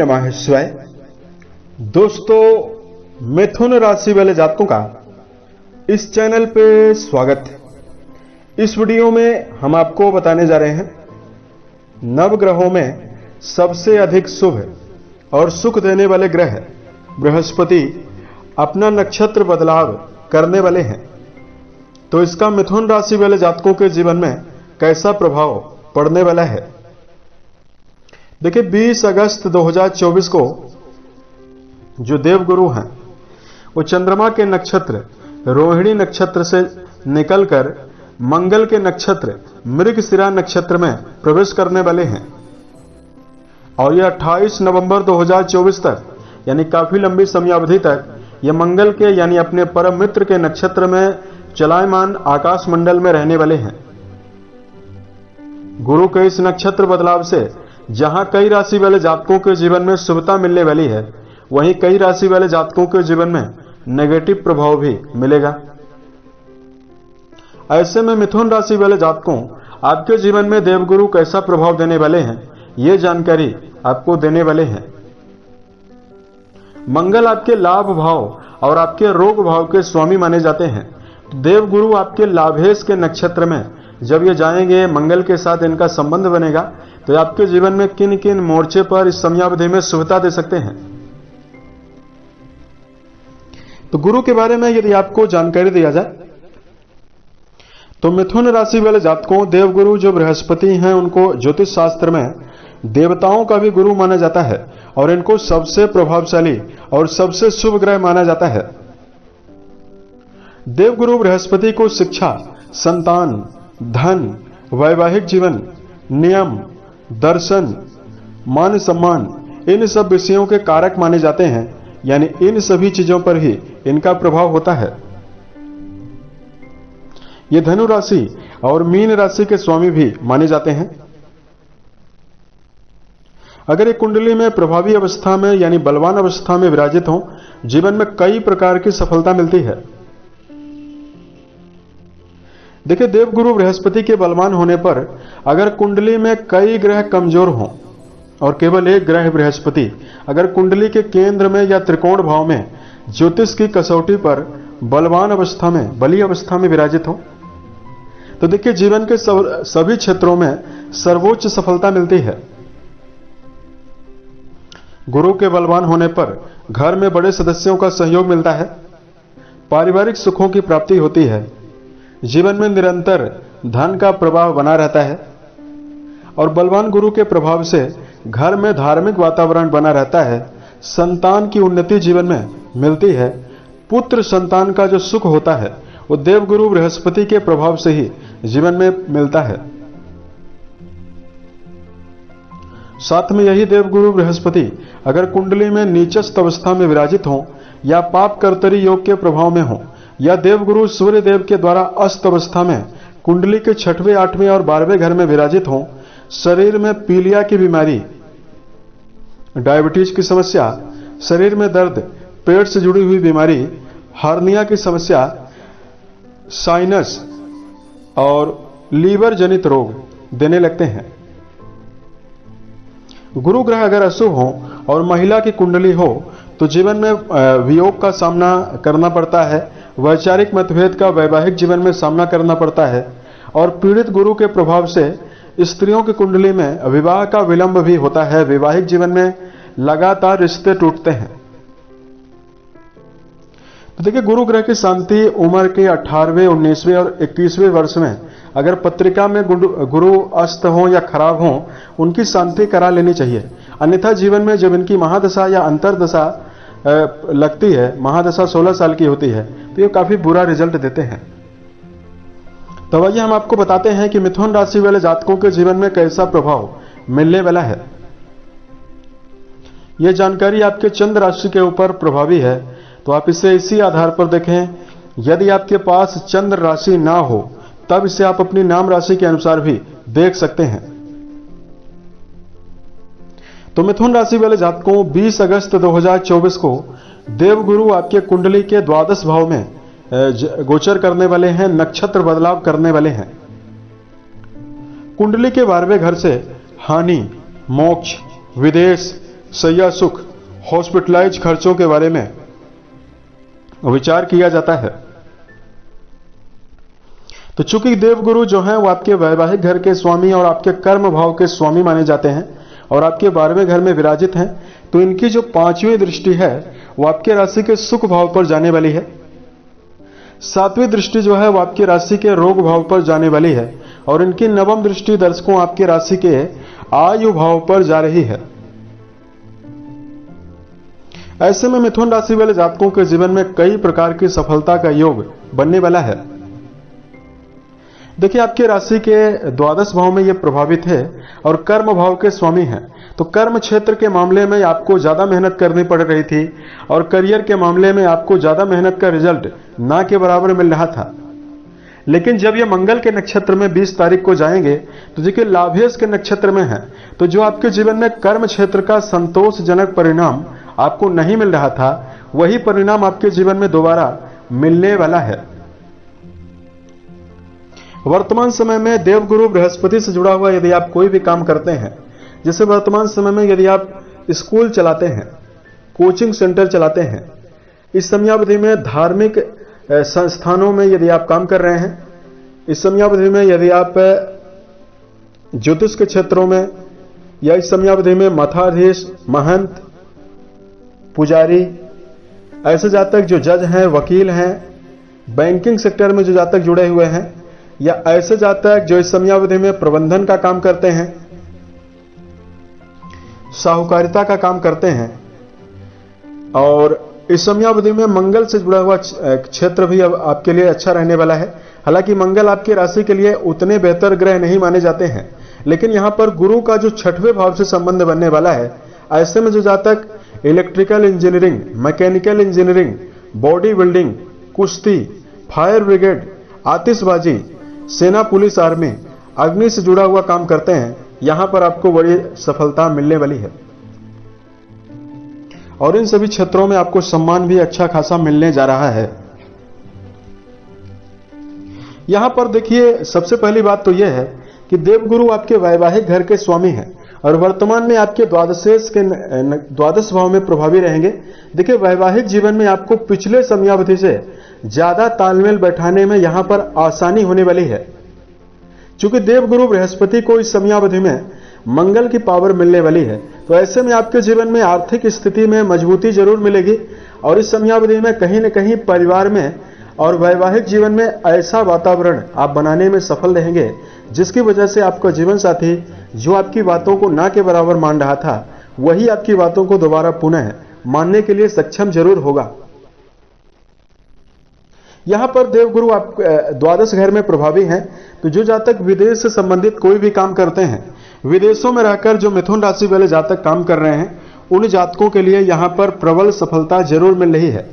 नमः शिवाय। दोस्तों, मिथुन राशि वाले जातकों का इस चैनल पे स्वागत है। इस वीडियो में हम आपको बताने जा रहे हैं नवग्रहों में सबसे अधिक शुभ और सुख देने वाले ग्रह बृहस्पति अपना नक्षत्र बदलाव करने वाले हैं, तो इसका मिथुन राशि वाले जातकों के जीवन में कैसा प्रभाव पड़ने वाला है। देखिए, 20 अगस्त 2024 को जो देवगुरु हैं वो चंद्रमा के नक्षत्र रोहिणी नक्षत्र से निकलकर मंगल के नक्षत्र मृगशिरा नक्षत्र में प्रवेश करने वाले हैं और यह 28 नवंबर 2024 तक यानी काफी लंबी समयावधि तक यह मंगल के यानी अपने परम मित्र के नक्षत्र में चलायमान आकाश मंडल में रहने वाले हैं। गुरु के इस नक्षत्र बदलाव से जहां कई राशि वाले जातकों के जीवन में शुभता मिलने वाली है, वहीं कई राशि वाले जातकों के जीवन में नेगेटिव प्रभाव भी मिलेगा। ऐसे में मिथुन राशि वाले जातकों आपके जीवन में देवगुरु कैसा प्रभाव देने वाले हैं, ये जानकारी आपको देने वाले हैं। मंगल आपके लाभ भाव और आपके रोग भाव के स्वामी माने जाते हैं। देवगुरु आपके लाभेश के नक्षत्र में जब ये जाएंगे, मंगल के साथ इनका संबंध बनेगा, तो आपके जीवन में किन किन मोर्चे पर इस समयावधि में शुभता दे सकते हैं। तो गुरु के बारे में यदि आपको जानकारी दिया जाए तो मिथुन राशि वाले जातकों देवगुरु जो बृहस्पति हैं उनको ज्योतिष शास्त्र में देवताओं का भी गुरु माना जाता है और इनको सबसे प्रभावशाली और सबसे शुभ ग्रह माना जाता है। देवगुरु बृहस्पति को शिक्षा, संतान, धन, वैवाहिक जीवन, नियम, दर्शन, मान सम्मान, इन सब विषयों के कारक माने जाते हैं, यानी इन सभी चीजों पर ही इनका प्रभाव होता है। ये धनु राशि और मीन राशि के स्वामी भी माने जाते हैं। अगर एक कुंडली में प्रभावी अवस्था में यानी बलवान अवस्था में विराजित हो, जीवन में कई प्रकार की सफलता मिलती है। देखिए, देवगुरु बृहस्पति के बलवान होने पर अगर कुंडली में कई ग्रह कमजोर हों और केवल एक ग्रह बृहस्पति अगर कुंडली के केंद्र में या त्रिकोण भाव में ज्योतिष की कसौटी पर बलवान अवस्था में, बली अवस्था में विराजित हो, तो देखिए जीवन के सभी क्षेत्रों में सर्वोच्च सफलता मिलती है। गुरु के बलवान होने पर घर में बड़े सदस्यों का सहयोग मिलता है, पारिवारिक सुखों की प्राप्ति होती है, जीवन में निरंतर धन का प्रवाह बना रहता है और बलवान गुरु के प्रभाव से घर में धार्मिक वातावरण बना रहता है। संतान की उन्नति जीवन में मिलती है। पुत्र संतान का जो सुख होता है वो देवगुरु बृहस्पति के प्रभाव से ही जीवन में मिलता है। साथ में यही देवगुरु बृहस्पति अगर कुंडली में नीचस्थ अवस्था में विराजित हो या पाप कर्तरी योग के प्रभाव में हो या देवगुरु सूर्य देव के द्वारा अस्त अवस्था में कुंडली के 6वें, 8वें और 12वें घर में विराजित हो, शरीर में पीलिया की बीमारी, डायबिटीज की समस्या, शरीर में दर्द, पेट से जुड़ी हुई बीमारी, हार्निया की समस्या, साइनस और लीवर जनित रोग देने लगते हैं। गुरु ग्रह अगर अशुभ हो और महिला की कुंडली हो तो जीवन में वियोग का सामना करना पड़ता है, वैचारिक मतभेद का वैवाहिक जीवन में सामना करना पड़ता है और पीड़ित गुरु के प्रभाव से स्त्रियों की कुंडली में विवाह का विलंब भी होता है। वैवाहिक जीवन में लगातार रिश्ते टूटते हैं। तो देखिए, गुरु ग्रह की शांति उम्र के 18वें, 19वें और 21वें वर्ष में अगर पत्रिका में गुरु अस्त हो या खराब हो, उनकी शांति करा लेनी चाहिए। अन्यथा जीवन में जब इनकी महादशा या अंतरदशा लगती है, महादशा 16 साल की होती है, तो ये काफी बुरा रिजल्ट देते हैं। तो आइए हम आपको बताते हैं कि मिथुन राशि वाले जातकों के जीवन में कैसा प्रभाव मिलने वाला है। यह जानकारी आपके चंद्र राशि के ऊपर प्रभावी है, तो आप इसे इसी आधार पर देखें। यदि आपके पास चंद्र राशि ना हो तब इसे आप अपनी नाम राशि के अनुसार भी देख सकते हैं। तो मिथुन राशि वाले जातकों 20 अगस्त 2024 को देवगुरु आपके कुंडली के द्वादश भाव में गोचर करने वाले हैं, नक्षत्र बदलाव करने वाले हैं। कुंडली के 12वें घर से हानि, मोक्ष, विदेश, शैया सुख, हॉस्पिटलाइज खर्चों के बारे में विचार किया जाता है। तो चूंकि देवगुरु जो हैं वो आपके वैवाहिक घर के स्वामी और आपके कर्म भाव के स्वामी माने जाते हैं और आपके 12वें घर में विराजित हैं, तो इनकी जो 5वीं दृष्टि है वो आपके राशि के सुख भाव पर जाने वाली है। 7वीं दृष्टि जो है वो आपकी राशि के रोग भाव पर जाने वाली है और इनकी 9वीं दृष्टि दर्शकों आपकी राशि के आयु भाव पर जा रही है। ऐसे में मिथुन राशि वाले जातकों के जीवन में कई प्रकार की सफलता का योग बनने वाला है। देखिए, आपके राशि के द्वादश भाव में ये प्रभावित है और कर्म भाव के स्वामी हैं, तो कर्म क्षेत्र के मामले में आपको ज्यादा मेहनत करनी पड़ रही थी और करियर के मामले में आपको ज्यादा मेहनत का रिजल्ट ना के बराबर मिल रहा था। लेकिन जब ये मंगल के नक्षत्र में 20 तारीख को जाएंगे तो देखिए लाभेश के नक्षत्र में है, तो जो आपके जीवन में कर्म क्षेत्र का संतोषजनक परिणाम आपको नहीं मिल रहा था, वही परिणाम आपके जीवन में दोबारा मिलने वाला है। वर्तमान समय में देवगुरु बृहस्पति से जुड़ा हुआ यदि आप कोई भी काम करते हैं, जैसे वर्तमान समय में यदि आप स्कूल चलाते हैं, कोचिंग सेंटर चलाते हैं, इस समयावधि में धार्मिक संस्थानों में यदि आप काम कर रहे हैं, इस समयावधि में यदि आप ज्योतिष के क्षेत्रों में या इस समयावधि में मठाधीश, महंत, पुजारी, ऐसे जातक जो जज हैं, वकील हैं, बैंकिंग सेक्टर में जो जातक जुड़े हुए हैं, या ऐसे जातक जो इस समयावधि में प्रबंधन का काम करते हैं, साहूकारिता का काम करते हैं, और इस समयावधि में मंगल से जुड़ा हुआ क्षेत्र भी अब आपके लिए अच्छा रहने वाला है। हालांकि मंगल आपकी राशि के लिए उतने बेहतर ग्रह नहीं माने जाते हैं, लेकिन यहां पर गुरु का जो 6वें भाव से संबंध बनने वाला है, ऐसे में जो जातक electrical engineering, mechanical engineering, body building, कुश्ती, फायर ब्रिगेड, आतिशबाजी, सेना, पुलिस, आर्मी, अग्नि से जुड़ा हुआ काम करते हैं, यहां पर आपको बड़ी सफलता मिलने वाली है और इन सभी क्षेत्रों में आपको सम्मान भी अच्छा खासा मिलने जा रहा है। यहां पर देखिए, सबसे पहली बात तो यह है कि देवगुरु आपके वैवाहिक घर के स्वामी हैं और वर्तमान में आपके द्वादश भाव में प्रभावी रहेंगे। देखिए, वैवाहिक जीवन में आपको पिछले समयावधि से ज्यादा तालमेल बैठाने में यहां पर आसानी होने वाली है, क्योंकि देवगुरु बृहस्पति को इस समयावधि में मंगल की पावर मिलने वाली है। तो ऐसे में आपके जीवन में आर्थिक स्थिति में मजबूती जरूर मिलेगी और इस समयावधि में कहीं न कहीं परिवार में और वैवाहिक जीवन में ऐसा वातावरण आप बनाने में सफल रहेंगे जिसकी वजह से आपका जीवन साथी जो आपकी बातों को ना के बराबर मान रहा था, वही आपकी बातों को दोबारा पुनः मानने के लिए सक्षम जरूर होगा। यहां पर देवगुरु आप द्वादश घर में प्रभावी हैं, तो जो जातक विदेश से संबंधित कोई भी काम करते हैं, विदेशों में रहकर जो मिथुन राशि वाले जातक काम कर रहे हैं, उन जातकों के लिए यहां पर प्रबल सफलता जरूर मिल रही है।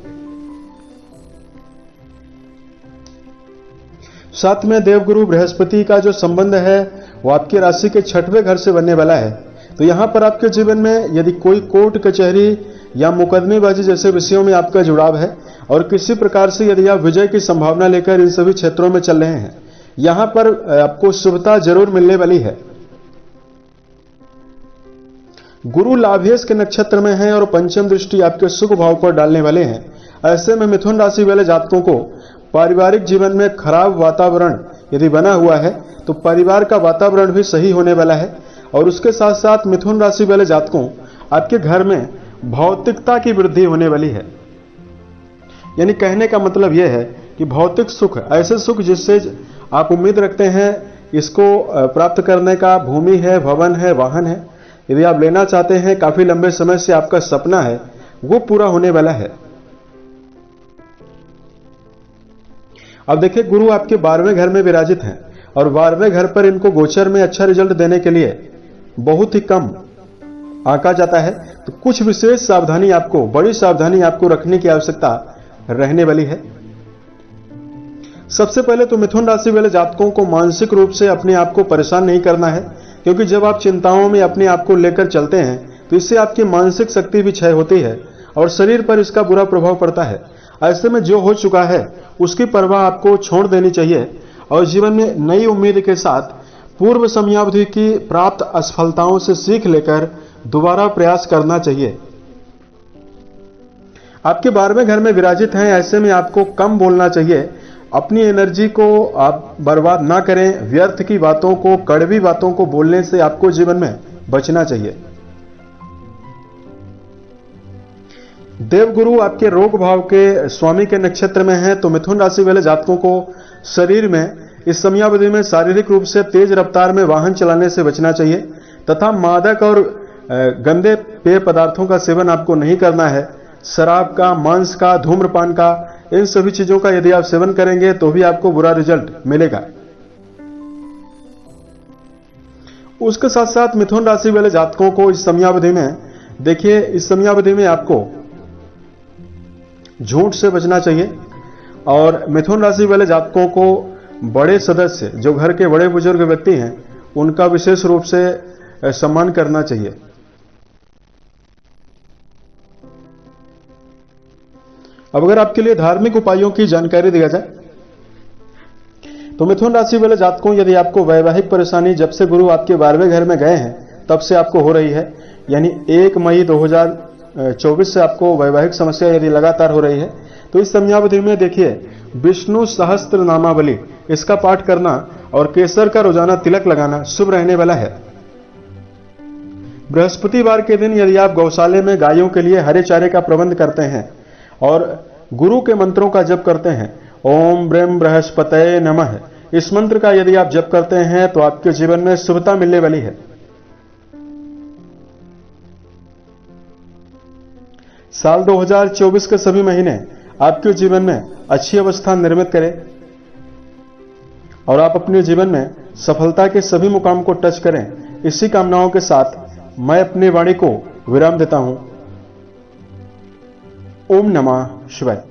साथ में देवगुरु बृहस्पति का जो संबंध है वो आपकी राशि के 6वें घर से बनने वाला है, तो यहां पर आपके जीवन में यदि कोई कोर्ट कचहरी या मुकदमेबाजी जैसे विषयों में आपका जुड़ाव है और किसी प्रकार से यदि आप विजय की संभावना लेकर इन सभी क्षेत्रों में चल रहे हैं, यहां पर आपको शुभता जरूर मिलने वाली है। गुरु लाभेश के नक्षत्र में है और पंचम दृष्टि आपके सुख भाव पर डालने वाले हैं। ऐसे में मिथुन राशि वाले जातकों को पारिवारिक जीवन में खराब वातावरण यदि बना हुआ है तो परिवार का वातावरण भी सही होने वाला है और उसके साथ साथ मिथुन राशि वाले जातकों आपके घर में भौतिकता की वृद्धि होने वाली है। यानी कहने का मतलब यह है कि भौतिक सुख, ऐसे सुख जिससे आप उम्मीद रखते हैं इसको प्राप्त करने का, भूमि है, भवन है, वाहन है, यदि आप लेना चाहते हैं, काफी लंबे समय से आपका सपना है, वो पूरा होने वाला है। अब देखिए, गुरु आपके 12वें घर में विराजित हैं और 12वें घर पर इनको गोचर में अच्छा रिजल्ट देने के लिए बहुत ही कम आंका जाता है, तो कुछ विशेष सावधानी आपको, बड़ी सावधानी आपको रखने की आवश्यकता रहने वाली है। सबसे पहले तो मिथुन राशि वाले जातकों को मानसिक रूप से अपने आप को परेशान नहीं करना है, क्योंकि जब आप चिंताओं में अपने आप को लेकर चलते हैं तो इससे आपकी मानसिक शक्ति भी क्षय होती है और शरीर पर इसका बुरा प्रभाव पड़ता है। ऐसे में जो हो चुका है उसकी परवाह आपको छोड़ देनी चाहिए और जीवन में नई उम्मीद के साथ पूर्व समयावधि की प्राप्त असफलताओं से सीख लेकर दोबारा प्रयास करना चाहिए। आपके 12वें घर में विराजित हैं, ऐसे में आपको कम बोलना चाहिए। अपनी एनर्जी को आप बर्बाद ना करें। व्यर्थ की बातों को, कड़वी बातों को बोलने से आपको जीवन में बचना चाहिए। देवगुरु आपके रोग भाव के स्वामी के नक्षत्र में है, तो मिथुन राशि वाले जातकों को शरीर में इस समयावधि में शारीरिक रूप से तेज रफ्तार में वाहन चलाने से बचना चाहिए तथा मादक और गंदे पेय पदार्थों का सेवन आपको नहीं करना है। शराब का, मांस का, धूम्रपान का, इन सभी चीजों का यदि आप सेवन करेंगे तो भी आपको बुरा रिजल्ट मिलेगा। उसके साथ साथ मिथुन राशि वाले जातकों को इस समयावधि में देखिए, इस समयावधि में आपको झूठ से बचना चाहिए और मिथुन राशि वाले जातकों को बड़े सदस्य, जो घर के बड़े बुजुर्ग व्यक्ति हैं, उनका विशेष रूप से सम्मान करना चाहिए। अब अगर आपके लिए धार्मिक उपायों की जानकारी दिया जाए तो मिथुन राशि वाले जातकों, यदि आपको वैवाहिक परेशानी जब से गुरु आपके 12वें घर में गए हैं तब से आपको हो रही है, यानी 1 मई 2024 से आपको वैवाहिक समस्या यदि लगातार हो रही है, तो इस समयावधि में देखिए विष्णु सहस्त्र नामावली इसका पाठ करना और केसर का रोजाना तिलक लगाना शुभ रहने वाला है। बृहस्पतिवार के दिन यदि आप गौशाले में गायों के लिए हरे चारे का प्रबंध करते हैं और गुरु के मंत्रों का जप करते हैं, ओम ब्रह्म बृहस्पतये नमः, इस मंत्र का यदि आप जप करते हैं तो आपके जीवन में शुभता मिलने वाली है। साल 2024 के सभी महीने आपके जीवन में अच्छी अवस्था निर्मित करें और आप अपने जीवन में सफलता के सभी मुकाम को टच करें। इसी कामनाओं के साथ मैं अपनी वाणी को विराम देता हूं। ओम नमः शिवाय।